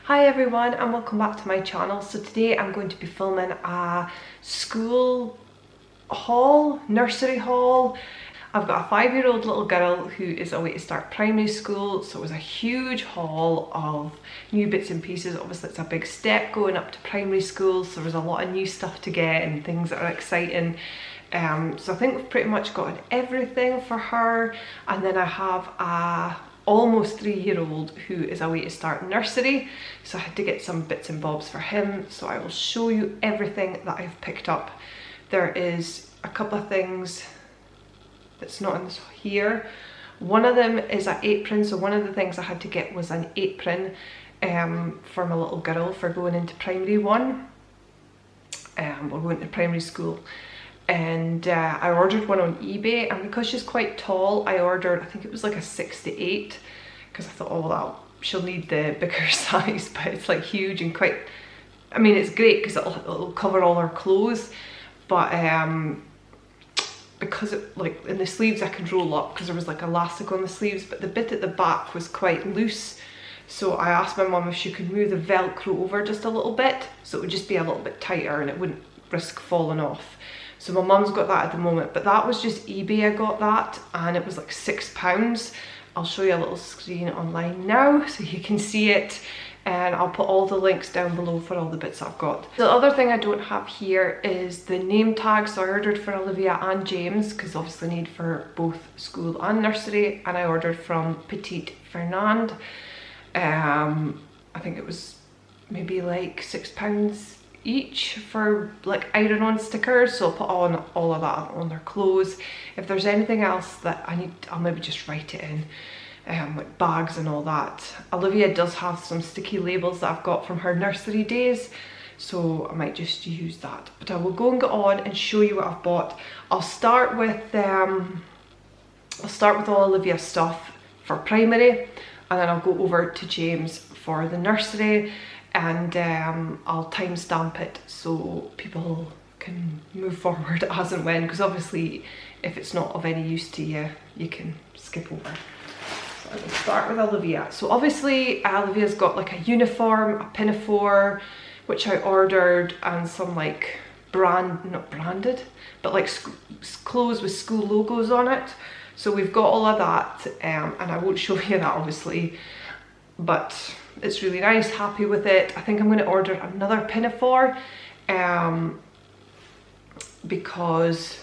Hi everyone and welcome back to my channel. So today I'm going to be filming a school haul, nursery haul. I've got a 5-year-old little girl who is away to start primary school, so it was a huge haul of new bits and pieces. Obviously it's a big step going up to primary school, so there's a lot of new stuff to get and things that are exciting. So I think we've pretty much gotten everything for her, and then I have a almost 3-year-old who is away to start nursery, so I had to get some bits and bobs for him. So I will show you everything that I've picked up. There is a couple of things that's not in this here. One of them is an apron, so one of the things I had to get was an apron for my little girl for going into primary one. We're going to primary school. And I ordered one on eBay, and because she's quite tall, I ordered, I think it was like a 6 to 8, because I thought, oh well, she'll need the bigger size, but it's like huge and quite, I mean it's great because it'll cover all her clothes, but because it, like in the sleeves I could roll up because there was like elastic on the sleeves, but the bit at the back was quite loose. So I asked my mum if she could move the Velcro over just a little bit, so it would just be a little bit tighter and it wouldn't risk falling off. So my mum's got that at the moment, but that was just eBay. I got that and it was like £6. I'll show you a little screen online now so you can see it, and I'll put all the links down below for all the bits I've got. The other thing I don't have here is the name tag, so I ordered for Olivia and James because obviously need for both school and nursery, and I ordered from Petite Fernand. I think it was maybe like £6 each for like iron-on stickers, so I'll put on all of that on their clothes. If there's anything else that I need, I'll maybe just write it in, like bags and all that. Olivia does have some sticky labels that I've got from her nursery days, so I might just use that. But I will go and get on and show you what I've bought. I'll start with all Olivia's stuff for primary, and then I'll go over to James for the nursery, and I'll timestamp it so people can move forward as and when, because obviously if it's not of any use to you, you can skip over. So I will start with Olivia. So obviously Olivia's got like a uniform, a pinafore, which I ordered, and some like not branded, but like clothes with school logos on it. So we've got all of that, and I won't show you that obviously, but it's really nice, happy with it. I think I'm going to order another pinafore, because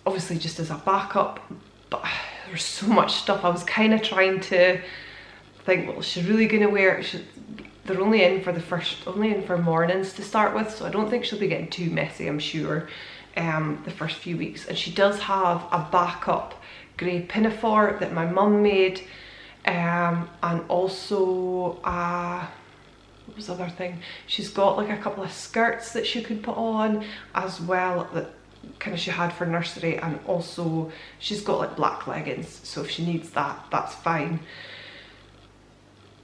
obviously just as a backup, but there's so much stuff. I was kind of trying to think, well, she's really going to wear it. They're only in for mornings to start with, so I don't think she'll be getting too messy, I'm sure, the first few weeks. And she does have a backup grey pinafore that my mum made, and also what was the other thing, she's got like a couple of skirts that she could put on as well that kind of she had for nursery, and also she's got like black leggings, so if she needs that, that's fine.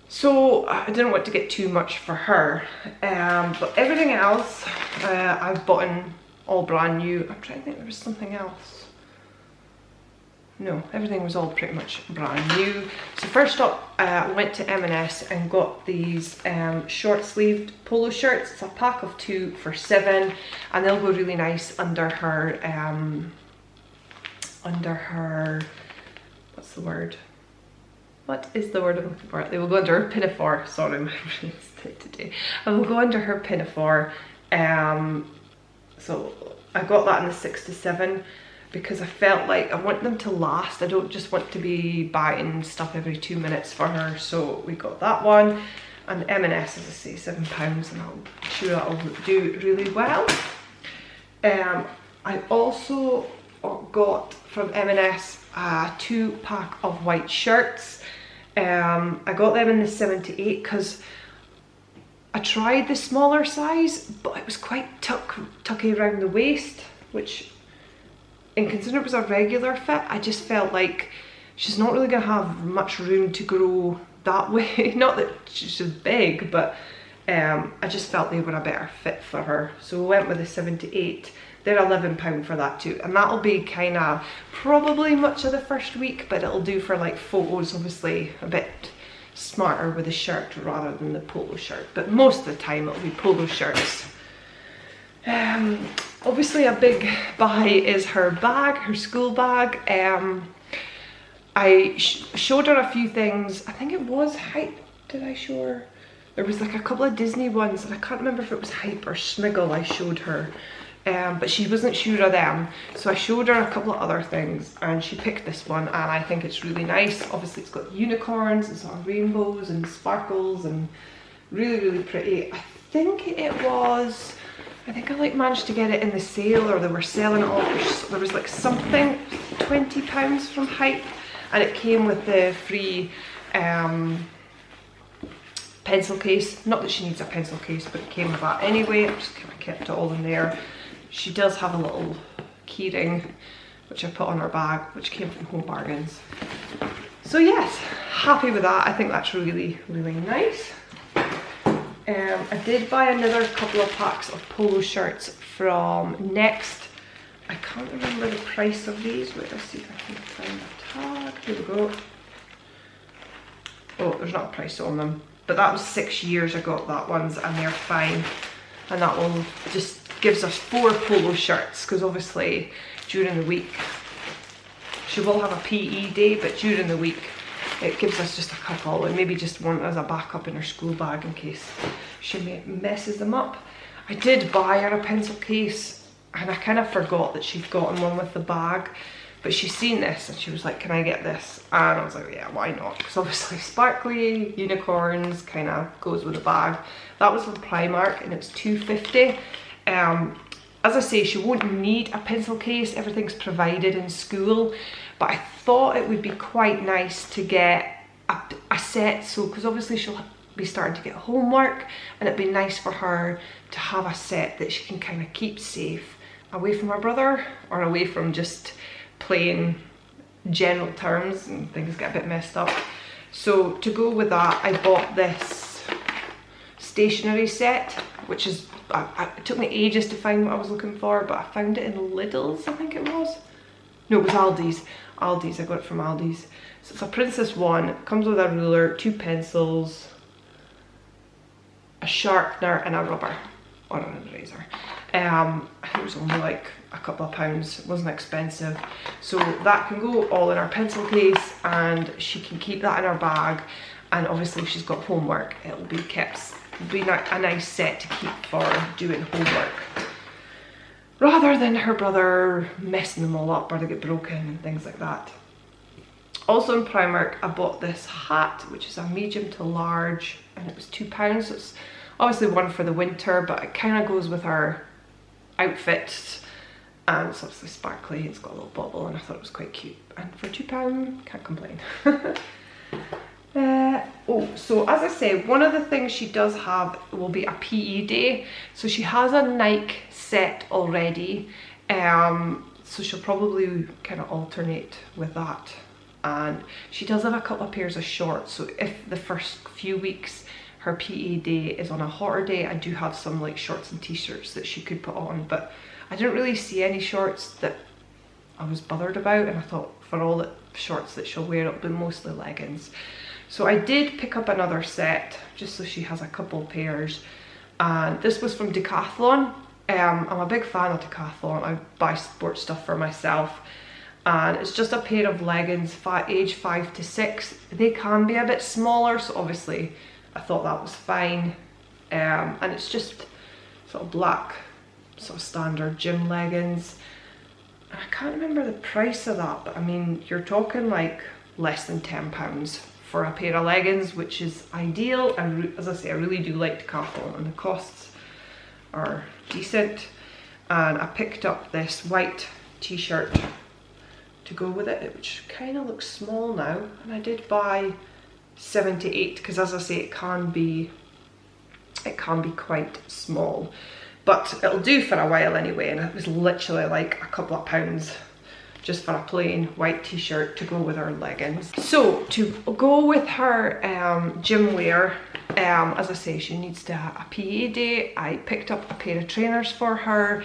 So I didn't want to get too much for her, but everything else I've bought in all brand new. I'm trying to think, there was something else. No, everything was all pretty much brand new. So first up, I went to M&S and got these short-sleeved polo shirts. It's a pack of 2 for £7, and they'll go really nice under her, what's the word? What is the word I'm looking for? They will go under her pinafore. Sorry, my brain's dead today. I will go under her pinafore. So I got that in the 6 to 7. Because I felt like I want them to last. I don't just want to be buying stuff every 2 minutes for her. So we got that one, and M&S, as I say, £7, and I'm sure that'll do really well. I also got from M&S a 2-pack of white shirts. I got them in the 7 to 8 because I tried the smaller size, but it was quite tucky around the waist, which, and considering it was a regular fit, I just felt like she's not really going to have much room to grow that way. Not that she's big, but I just felt they were a better fit for her. So we went with the 7 to 8. They're £11 for that too, and that'll be kind of probably much of the first week, but it'll do for like photos, obviously a bit smarter with a shirt rather than the polo shirt, but most of the time it'll be polo shirts. Obviously a big buy is her bag, her school bag. I showed her a few things. I think it was Hype. Did I show her? There was like a couple of Disney ones, and I can't remember if it was Hype or Smiggle I showed her. But she wasn't sure of them, so I showed her a couple of other things, and she picked this one, and I think it's really nice. Obviously it's got unicorns and sort of rainbows and sparkles and really, really pretty. I think I like managed to get it in the sale, or they were selling it off. There was like something £20 from Hype, and it came with the free pencil case. Not that she needs a pencil case, but it came with that anyway. I just kind of kept it all in there. She does have a little keyring which I put on her bag, which came from Home Bargains. So yes, happy with that. I think that's really, really nice. I did buy another couple of packs of polo shirts from Next. I can't remember the price of these. Wait, let's see if I can find the tag. Here we go. Oh, there's not a price on them. But that was 6 years ago, that one's, and they're fine. And that one just gives us 4 polo shirts, because obviously during the week, she will have a PE day, but during the week, it gives us just a couple, and maybe just one as a backup in her school bag in case she messes them up. I did buy her a pencil case, and I kind of forgot that she'd gotten one with the bag, but she's seen this and she was like, can I get this? And I was like, yeah, why not? Because obviously sparkly unicorns kind of goes with the bag. That was from Primark, and it's £2.50. As I say, she won't need a pencil case, everything's provided in school, but I thought it would be quite nice to get a set, so because obviously she'll be starting to get homework, and it'd be nice for her to have a set that she can kind of keep safe away from her brother, or away from just plain general terms and things get a bit messed up. So to go with that, I bought this stationery set, which is it took me ages to find what I was looking for, but I found it in Lidl's, I think it was. No, it was Aldi's. I got it from Aldi's. So it's a princess one. It comes with a ruler, 2 pencils, a sharpener, and a rubber, or an eraser. I think it was only like a couple of pounds. It wasn't expensive. So that can go all in her pencil case, and she can keep that in her bag. And obviously if she's got homework, it'll be kept. It'll be a nice set to keep for doing homework, rather than her brother messing them all up or they get broken and things like that. Also in Primark, I bought this hat, which is a medium to large, and it was £2. So it's obviously one for the winter, but it kind of goes with her outfit, and it's obviously sparkly. It's got a little bobble, and I thought it was quite cute. And for £2, can't complain. So as I say, one of the things she does have will be a PE day. So she has a Nike set already, so she'll probably kind of alternate with that. And she does have a couple of pairs of shorts, so if the first few weeks her PE day is on a hotter day, I do have some like shorts and t-shirts that she could put on, but I didn't really see any shorts that I was bothered about, and I thought for all the shorts that she'll wear, it'll be mostly leggings. So I did pick up another set, just so she has a couple pairs, and this was from Decathlon. I'm a big fan of Decathlon. I buy sports stuff for myself, and it's just a pair of leggings, age 5 to 6. They can be a bit smaller, so obviously I thought that was fine. And it's just sort of black, sort of standard gym leggings. And I can't remember the price of that, but I mean, you're talking like less than £10 for a pair of leggings, which is ideal. And as I say, I really do like Decathlon, and the costs are decent. And I picked up this white t-shirt to go with it, which kind of looks small now, and I did buy 7 to 8, because as I say, it can be quite small, but it'll do for a while anyway. And it was literally like a couple of pounds just for a plain white t-shirt to go with her leggings. So to go with her gym wear, as I say, she needs to have a PE day. I picked up a pair of trainers for her.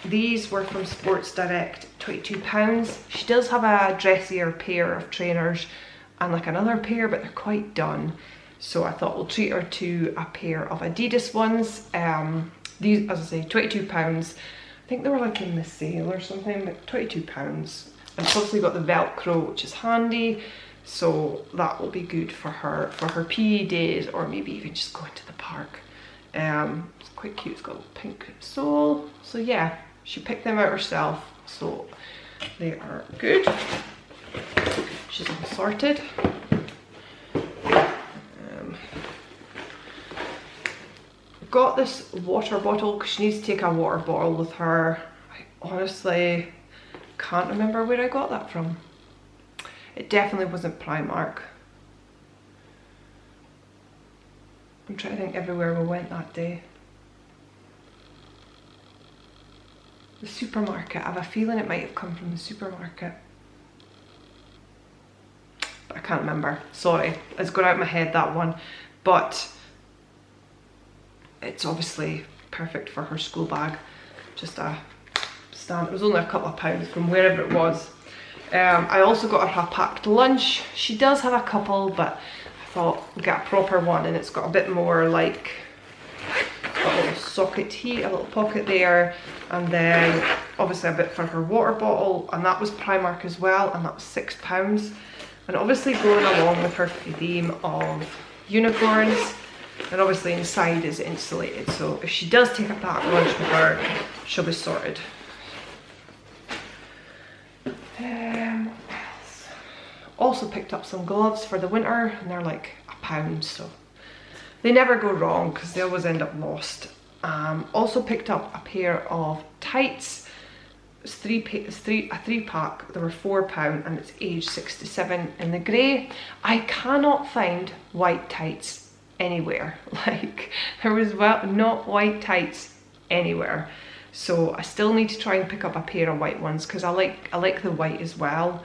These were from Sports Direct, £22. She does have a dressier pair of trainers, and like another pair, but they're quite done. So I thought we'll treat her to a pair of Adidas ones. These, as I say, £22. I think they were like in the sale or something, but £22. And it's obviously got the Velcro, which is handy. So that will be good for her PE days, or maybe even just going to the park. It's quite cute, it's got a little pink sole. So yeah, she picked them out herself, so they are good. She's all sorted. Got this water bottle because she needs to take a water bottle with her. I honestly can't remember where I got that from. It definitely wasn't Primark. I'm trying to think everywhere we went that day. The supermarket. I have a feeling it might have come from the supermarket. But I can't remember. Sorry, it's gone out of my head, that one. But it's obviously perfect for her school bag. Just a stand. It was only a couple of pounds from wherever it was. I also got her a packed lunch. She does have a couple, but I thought we'd get a proper one, and it's got a bit more like a little socket here, a little pocket there, and then obviously a bit for her water bottle, and that was Primark as well, and that was £6. And obviously going along with her theme of unicorns, and obviously inside is insulated, so if she does take a packed lunch with her, she'll be sorted. What else? Also picked up some gloves for the winter, and they're like £1, so they never go wrong because they always end up lost. Also picked up a pair of tights. It's a 3-pack. They were £4, and it's age 67 in the grey. I cannot find white tights anywhere. Like, there was not white tights anywhere. So I still need to try and pick up a pair of white ones because I like the white as well.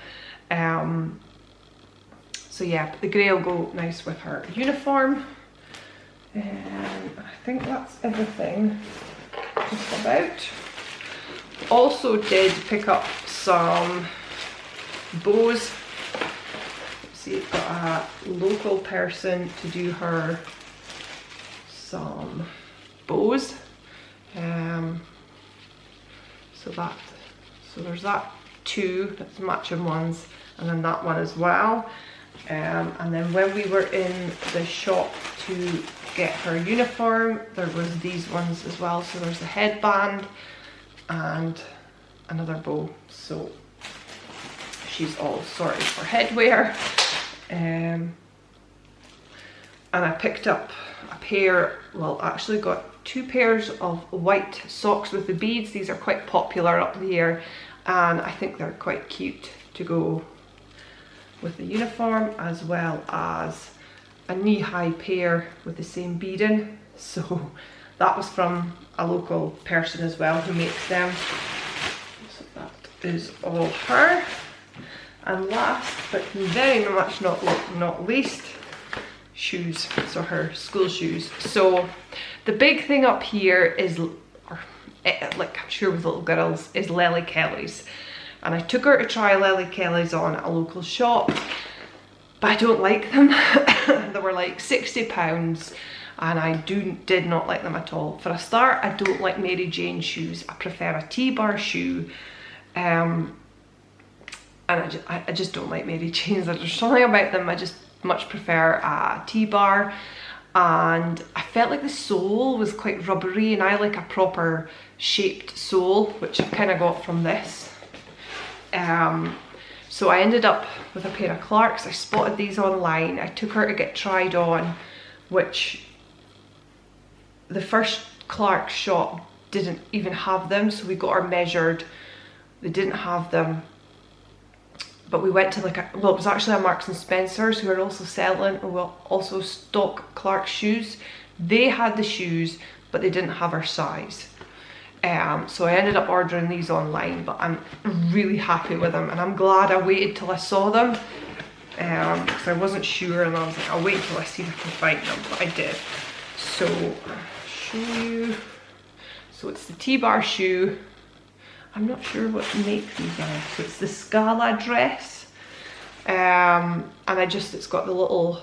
So yeah, but the grey will go nice with her uniform. And I think that's everything, just about. Also did pick up some bows. See, I've got a local person to do her some bows. So there's that two, that's matching ones, and then that one as well. And then when we were in the shop to get her uniform, there was these ones as well. So there's a headband and another bow. So she's all sorted for headwear. And I picked up a pair, well, actually got 2 pairs of white socks with the beads. These are quite popular up here, and I think they're quite cute to go with the uniform, as well as a knee-high pair with the same beading. So that was from a local person as well who makes them. So that is all her. And last but very much not least, shoes. So her school shoes. So the big thing up here is, like I'm sure with little girls, is Lely Kelly's. And I took her to try Lely Kelly's on at a local shop, but I don't like them. They were like £60, and I did not like them at all. For a start, I don't like Mary Jane shoes. I prefer a T-bar shoe. And I just don't like Mary Jane's. There's something about them I just much prefer a T-bar. And I felt like the sole was quite rubbery, and I like a proper shaped sole, which I've kind of got from this. So I ended up with a pair of Clarks. I spotted these online. I took her to get tried on, which the first Clark shop didn't even have them, so we got her measured. They didn't have them, but we went to like it was actually a Marks and Spencer's who are also selling, also stock Clark shoes. They had the shoes, but they didn't have her size. So I ended up ordering these online, but I'm really happy with them, and I'm glad I waited till I saw them, because I wasn't sure, and I was like, I'll wait till I see if I can find them, but I did. So I'll show you. So it's the T-bar shoe. I'm not sure what make these are. So it's the Scala dress. And it's got the little,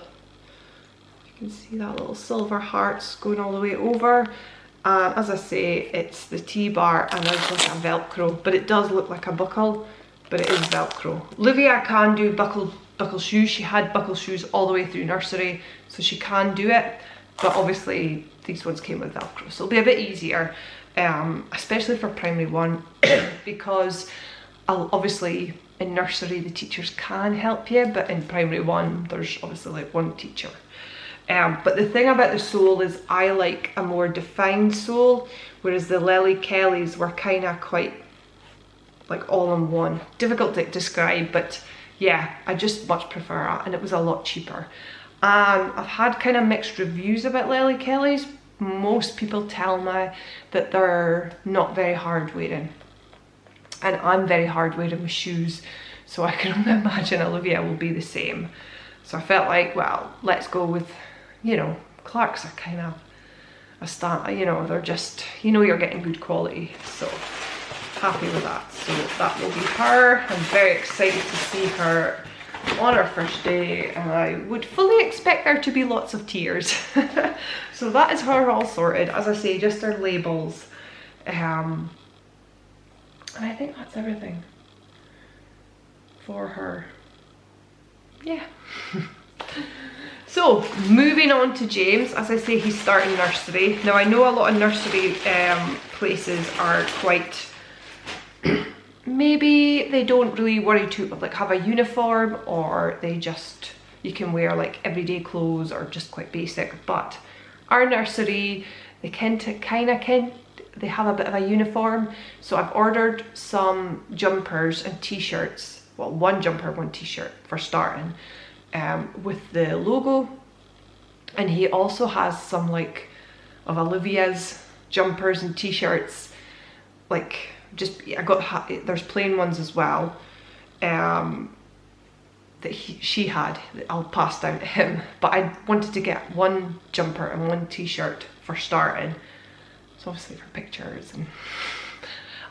you can see that little silver hearts going all the way over. And as I say, it's the T-bar and there's like a Velcro, but it does look like a buckle, but it is Velcro. Olivia can do buckle shoes. She had buckle shoes all the way through nursery, so she can do it, but obviously these ones came with Velcro, so it'll be a bit easier, especially for primary 1, because obviously in nursery the teachers can help you, but in primary 1 there's obviously like one teacher. But the thing about the sole is I like a more defined sole, whereas the Lily Kellys were kind of quite like all in one. Difficult to describe, but yeah, I just much prefer it, and it was a lot cheaper. I've had kind of mixed reviews about Lily Kellys. Most people tell me that they're not very hard wearing, and I'm very hard wearing with shoes, so I can only imagine Olivia will be the same. So I felt like, well, let's go with, you know, Clarks are kind of a stand, you know, they're just, you know, you're getting good quality, so happy with that. So that will be her. I'm very excited to see her on her first day, and I would fully expect there to be lots of tears. So that is her all sorted. As I say, just her labels, and I think that's everything for her. Yeah. So moving on to James. As I say, he's starting nursery. Now I know a lot of nursery places are quite, maybe they don't really worry to like have a uniform, or they just, you can wear like everyday clothes or just quite basic. But our nursery, they they have a bit of a uniform. So I've ordered some jumpers and t-shirts, well, one jumper, one t-shirt for starting, with the logo, and he also has some like of Olivia's jumpers and t-shirts, like just, I got, there's plain ones as well, that she had, that I'll pass down to him, but I wanted to get one jumper and one t-shirt for starting, so obviously for pictures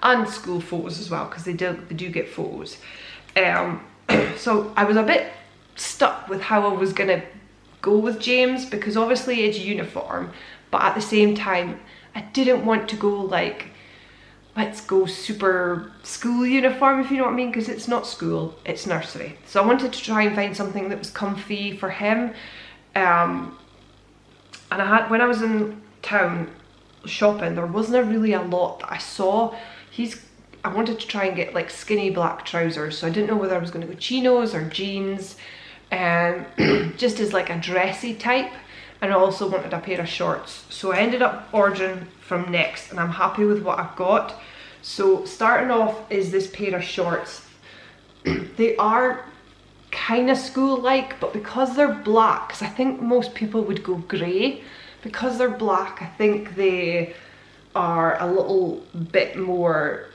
and school photos as well, because they do get photos. So I was a bit stuck with how I was gonna go with James, because obviously it's uniform, but at the same time I didn't want to go like, let's go super school uniform, if you know what I mean, because it's not school, it's nursery. So I wanted to try and find something that was comfy for him, and when I was in town shopping, there wasn't really a lot that I saw. I wanted to try and get like skinny black trousers, so I didn't know whether I was going to go chinos or jeans, just as like a dressy type, and I also wanted a pair of shorts. So I ended up ordering from Next, and I'm happy with what I've got. So starting off is this pair of shorts. They are kind of school-like, but because they're black, because I think most people would go grey, because they're black, I think they are a little bit more,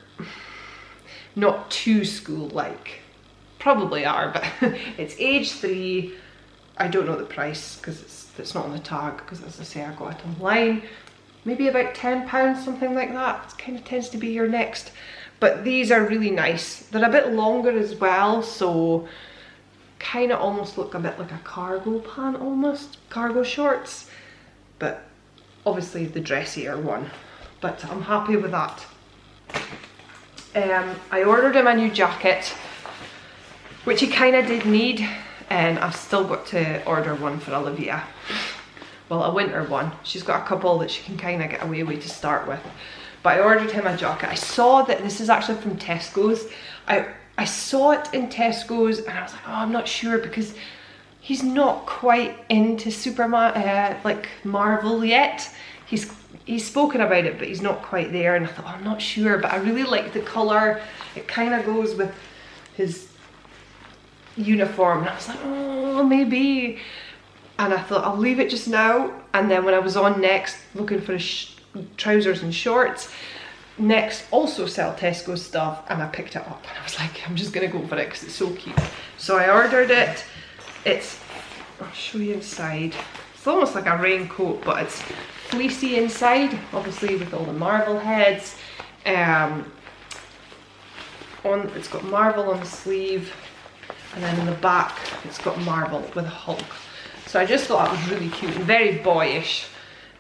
not too school-like. Probably are, but it's age 3. I don't know the price because it's not on the tag, because as I say, I got it online. Maybe about £10, something like that. It kind of tends to be your Next. But these are really nice. They're a bit longer as well, so kind of almost look a bit like a cargo pant almost. Cargo shorts. But obviously the dressier one. But I'm happy with that. I ordered him a new jacket, which he kind of did need, and I've still got to order one for Olivia. Well, a winter one. She's got a couple that she can kind of get away with to start with. But I ordered him a jacket. I saw that this is actually from Tesco's. I saw it in Tesco's, and I was like, oh, I'm not sure, because he's not quite into Superman, like Marvel yet. He's spoken about it, but he's not quite there, and I thought, oh, I'm not sure, but I really like the colour. It kind of goes with his uniform, and I was like, oh, maybe. And I thought I'll leave it just now, and then when I was on Next looking for trousers and shorts, Next also sell Tesco stuff, and I picked it up, and I was like, I'm just gonna go for it because it's so cute. So I ordered it. I'll show you inside. It's almost like a raincoat, but it's fleecy inside, obviously with all the Marvel heads. It's got Marvel on the sleeve. and then in the back it's got marble with a Hulk. So I just thought it was really cute and very boyish.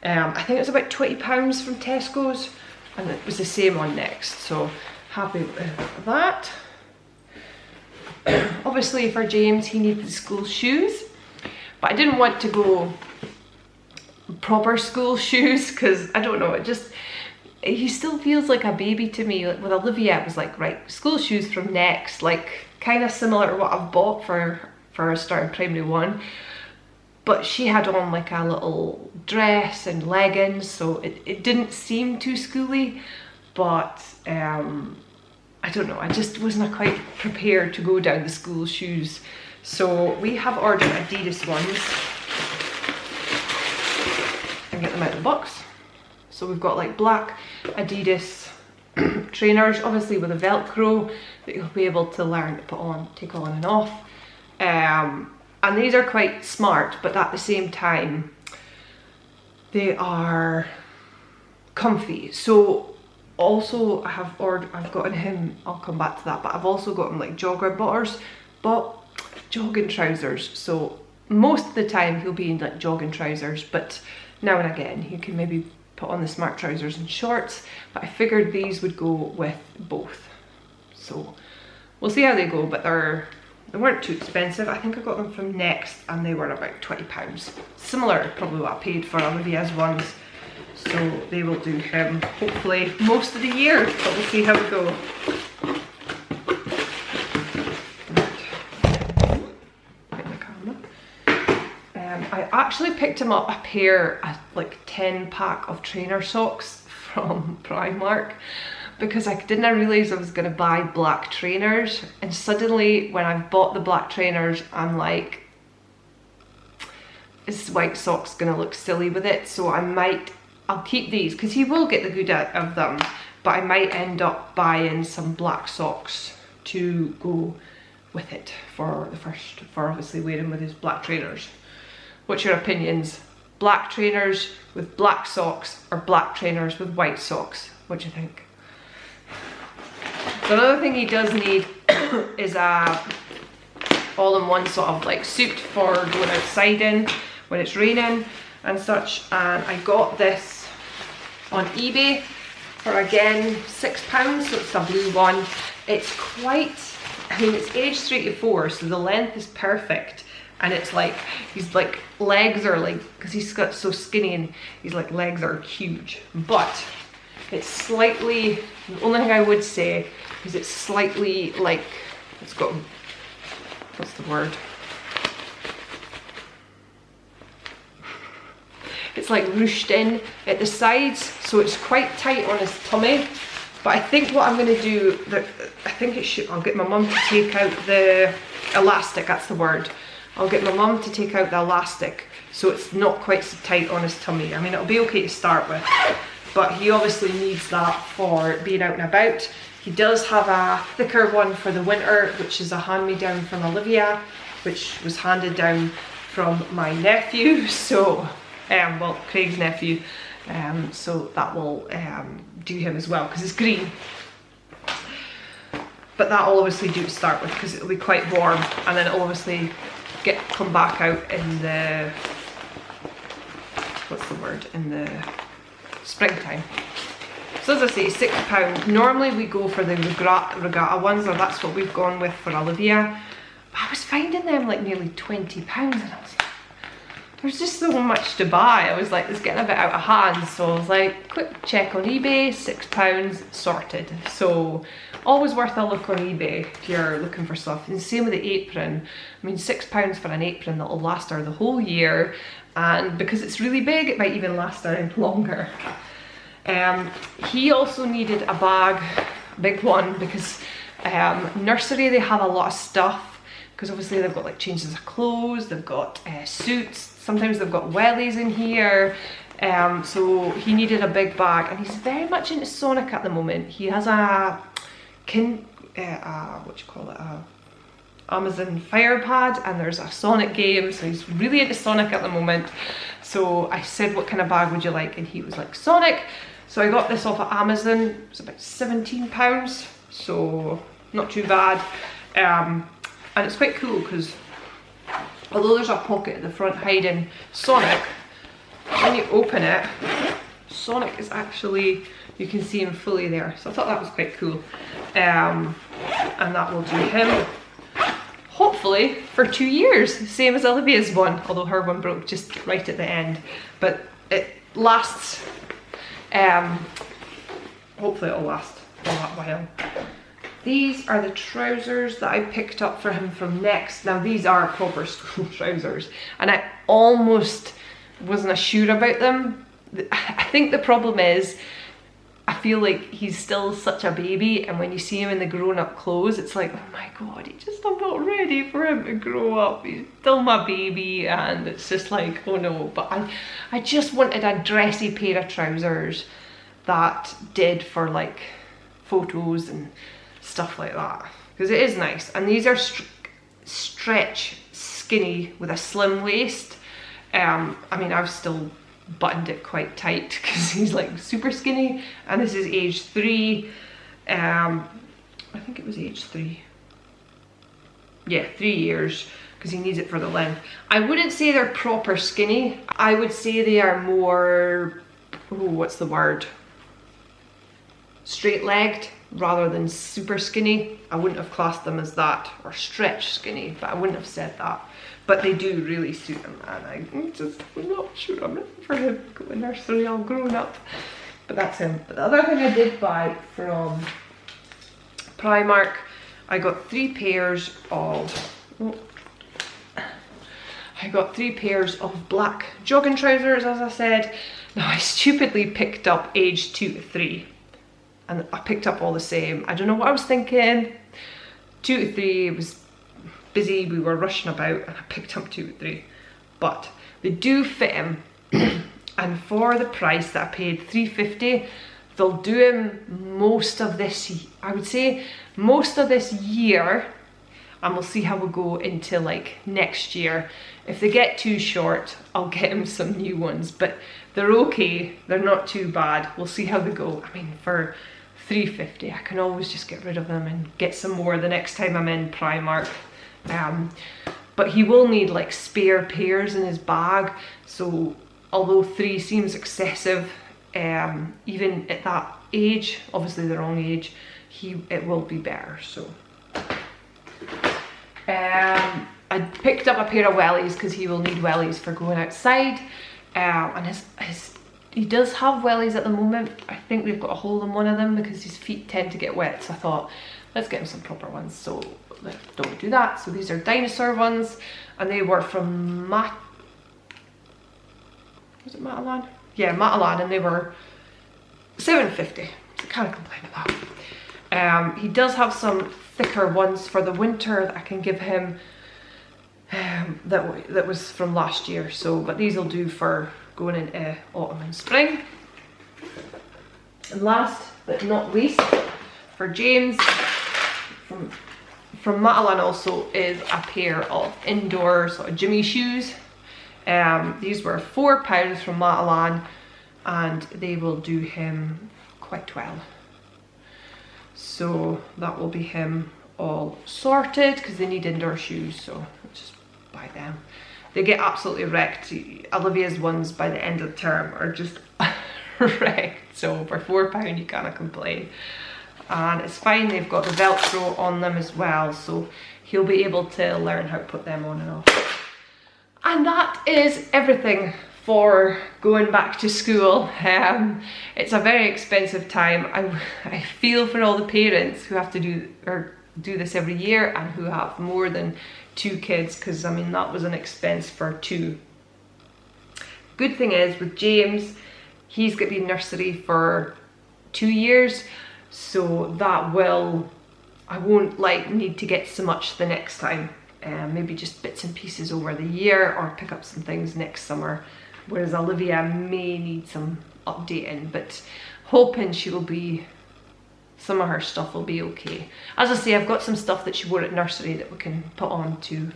I think it was about £20 from Tesco's, and it was the same on Next, so happy with that. Obviously for James, he needed school shoes, but I didn't want to go proper school shoes because I don't know, he still feels like a baby to me. Like with Olivia, it was like, right, school shoes from Next, like kind of similar to what I've bought for her starting primary 1. But she had on like a little dress and leggings, so it didn't seem too schooly, but I don't know, I just wasn't quite prepared to go down the school shoes. So we have ordered Adidas ones and get them out of the box. So we've got like black Adidas trainers, obviously with a Velcro that you'll be able to learn to put on, take on and off. And these are quite smart, but at the same time, they are comfy. So also I've gotten him, I'll come back to that, but I've also got him like jogging trousers. So most of the time he'll be in like jogging trousers, but now and again he can maybe put on the smart trousers and shorts, but I figured these would go with both. So we'll see how they go, but they weren't too expensive. I think I got them from Next and they were about £20. Similar to probably what I paid for Olivia's ones. So they will do him hopefully most of the year, but we'll see how we go. I actually picked him up a pair, like 10 pack of trainer socks from Primark, because I didn't realise I was going to buy black trainers, and suddenly when I've bought the black trainers I'm like, is white socks going to look silly with it? So I'll keep these because he will get the good out of them, but I might end up buying some black socks to go with it for obviously wearing with his black trainers. What's your opinions? Black trainers with black socks or black trainers with white socks? What do you think? So another thing he does need is a all-in-one sort of like suit for going outside in when it's raining and such, and I got this on eBay for again £6, so it's a blue one. It's quite, I mean it's age 3 to 4, so the length is perfect, and it's like, his like legs are like, because he's got so skinny and his like legs are huge, but it's slightly, the only thing I would say is it's slightly like, it's got, what's the word? It's like ruched in at the sides, so it's quite tight on his tummy. But I think what I'm going to do, I'll get my mum to take out the elastic, that's the word. I'll get my mum to take out the elastic so it's not quite so tight on his tummy. I mean, it'll be okay to start with, but he obviously needs that for being out and about. He does have a thicker one for the winter, which is a hand-me-down from Olivia, which was handed down from my nephew, so, well, Craig's nephew, so that will do him as well, because it's green. But that will obviously do to start with, because it'll be quite warm, and then it'll obviously come back out in the, what's the word, in the springtime. So as I say, £6. Normally we go for the regatta ones, or that's what we've gone with for Olivia. But I was finding them like nearly £20, and I was like, there's just so much to buy. I was like, it's getting a bit out of hand. So I was like, quick check on eBay, £6, sorted. So always worth a look on eBay if you're looking for stuff. And same with the apron. I mean, £6 for an apron that'll last her the whole year. And because it's really big, it might even last her longer. He also needed a bag, a big one, because Nursery, they have a lot of stuff, because obviously they've got like changes of clothes, they've got suits, sometimes they've got wellies in here, so he needed a big bag, and he's very much into Sonic at the moment. He has a Amazon Fire Pad, and there's a Sonic game, so he's really into Sonic at the moment. So I said, what kind of bag would you like? And he was like, Sonic. So I got this off of Amazon. It was about £17, so not too bad. And And it's quite cool because although there's a pocket at the front hiding Sonic, when you open it, Sonic is actually, you can see him fully there. So I thought that was quite cool. And that will do him, hopefully, for 2 years. Same as Olivia's one, although her one broke just right at the end. But it lasts, hopefully it'll last a lot while. These are the trousers that I picked up for him from Next. Now these are proper school trousers, and I almost wasn't sure about them. I think the problem is, I feel like he's still such a baby, and when you see him in the grown-up clothes, it's like, oh my god, I'm not ready for him to grow up. He's still my baby, and it's just like, oh no. But I just wanted a dressy pair of trousers that did for like photos and stuff like that, because it is nice. And these are stretch skinny with a slim waist. I mean, I've still buttoned it quite tight because he's like super skinny, and this is age 3. I think it was age 3. Yeah, 3 years, because he needs it for the length. I wouldn't say they're proper skinny. I would say they are more, oh, what's the word? Straight-legged rather than super skinny. I wouldn't have classed them as that, or stretch skinny, but I wouldn't have said that. But they do really suit him, and I'm just not sure I'm ready for him to go to nursery all grown up. But that's him. But the other thing I did buy from Primark, I got 3 pairs of, black jogging trousers, as I said. Now I stupidly picked up age 2 to 3. And I picked up all the same. I don't know what I was thinking. 2 to 3, it was busy, we were rushing about, and I picked up 2 to 3. But they do fit him. And for the price that I paid, $3.50, they'll do him most of this, I would say, most of this year. And we'll see how we go into like next year. If they get too short, I'll get him some new ones. But they're okay, they're not too bad. We'll see how they go. I mean, for $3.50, I can always just get rid of them and get some more the next time I'm in Primark. But he will need like spare pairs in his bag, so although 3 seems excessive, even at that age, obviously the wrong age, it will be better. So I picked up a pair of wellies because he will need wellies for going outside, and he does have wellies at the moment. I think they've got a hole in one of them because his feet tend to get wet, so I thought, let's get him some proper ones. So don't do that. So these are dinosaur ones, and they were from was it Matalan? Yeah, Matalan, and they were $7.50. So I can't complain about that. He does have some thicker ones for the winter that I can give him, that was from last year. So, but these will do for going into autumn and spring. And last but not least, for James, from Matalan also, is a pair of indoor sort of Jimmy shoes. These were £4 from Matalan, and they will do him quite well. So that will be him all sorted, because they need indoor shoes, so I'll just buy them. They get absolutely wrecked. Olivia's ones by the end of the term are just wrecked, so for £4 you can't complain. And it's fine, they've got the Velcro on them as well, so he'll be able to learn how to put them on and off. And that is everything for going back to school. It's a very expensive time. I feel for all the parents who have to do this every year and who have more than 2 kids, because I mean that was an expense for 2. Good thing is with James, he's going to be in nursery for 2 years, so that I won't like need to get so much the next time. Maybe just bits and pieces over the year, or pick up some things next summer, whereas Olivia may need some updating, but hoping she will be, some of her stuff will be okay. As I say, I've got some stuff that she wore at nursery that we can put on to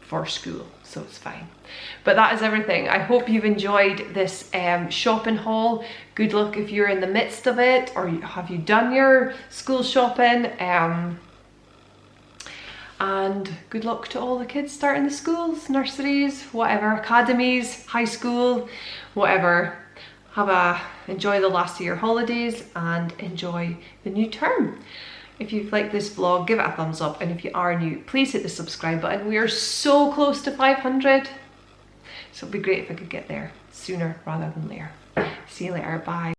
for school, so it's fine. But that is everything. I hope you've enjoyed this shopping haul. Good luck if you're in the midst of it, or have you done your school shopping. and good luck to all the kids starting the schools, nurseries, whatever, academies, high school, whatever. Enjoy the last of your holidays and enjoy the new term. If you've liked this vlog, give it a thumbs up, and if you are new, please hit the subscribe button. We are so close to 500, so it'd be great if I could get there sooner rather than later. See you later, bye.